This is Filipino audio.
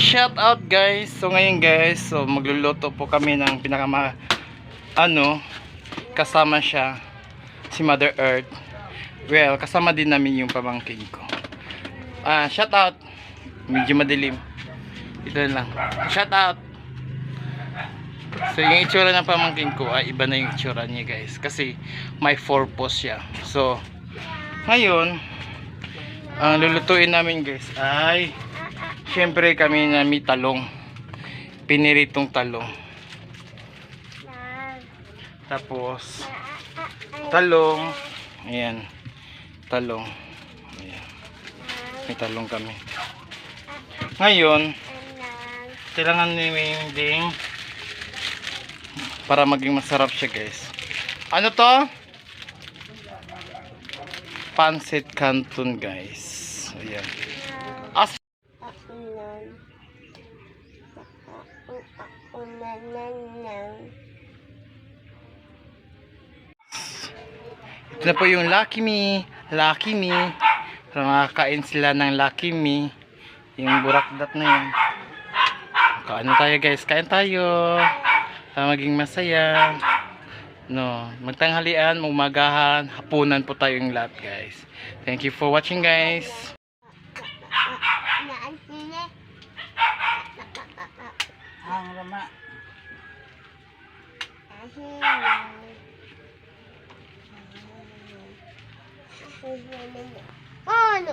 Shout out guys. So ngayon guys, so magluluto po kami ng kasama siya si Mother Earth. Well, kasama din namin yung pamangkin ko. Shout out. Medyo madilim. Ito lang. Shout out. So yung itsura ng pamangkin ko ay iba na yung itsura niya guys, kasi may purpose siya. So ngayon ang lulutuin namin guys ay syempre kami na may talong, piniritong talong, tapos talong, ayan, talong, ayan, may talong kami. Ngayon kailangan namin ding para maging masarap siya guys. Ano to? Pancit Canton guys. Ayan. Ito na po yung Lucky Me. Lucky Me. Para makakain sila ng Lucky Me. Yung burakdat na yun. Kain tayo guys. Kain tayo. Para maging masaya. No, magtanghalian, umagahan, hapunan po tayong lahat guys. Thank you for watching guys. Ang rama. Oh, no,